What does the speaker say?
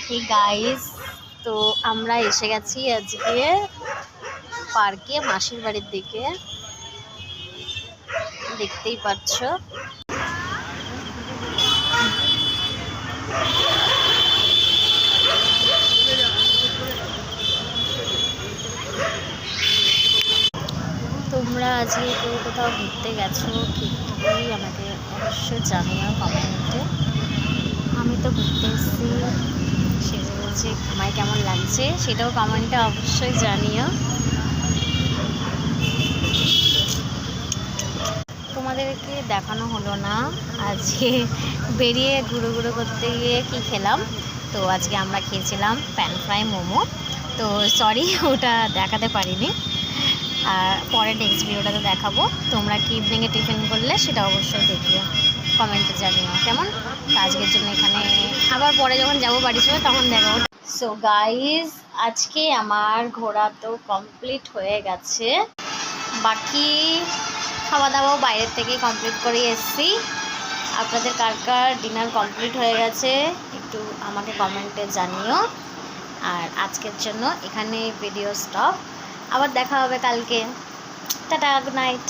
Hey guys, তো আমরা এসে গেছি আজকে পার্কে মাসির বাড়ির দিকে। দেখতেই পাচ্ছ। তোমরা আজকে কেউ কোথাও ঘুরতে গেছো কি আমাকে অবশ্যই জানিও কমেন্টে। আমি তো ঘুরতে এসেছি, সেটা হচ্ছে আমায় কেমন লাগছে সেটাও কমেন্টে অবশ্যই জানিও। তোমাদেরকে দেখানো হলো না আজকে বেরিয়ে ঘুরো ঘুরো করতে গিয়ে কি খেলাম। তো আজকে আমরা খেয়েছিলাম প্যান ফ্রাই মোমো। তো সরি, ওটা দেখাতে পারিনি। আর পরে নেক্সট ভিডিওটাতে দেখাবো। তোমরা কি ইভিনিংয়ে টিফিন করলে সেটা অবশ্যই দেখিও, কমেন্টে জানিও কেমন। আজকের জন্য এখানে, আবার পরে যখন যাবো বাড়ি চলে তখন দেখাবো। সো গাইজ, আজকে আমার ঘোরা তো কমপ্লিট হয়ে গেছে। বাকি খাওয়া দাওয়াও বাইরের থেকে কমপ্লিট করে এসেছি। আপনাদের কার কার ডিনার কমপ্লিট হয়ে গেছে একটু আমাকে কমেন্টে জানিও। আর আজকের জন্য এখানে ভিডিও স্টপ। আবার দেখা হবে কালকে। Tata, good night.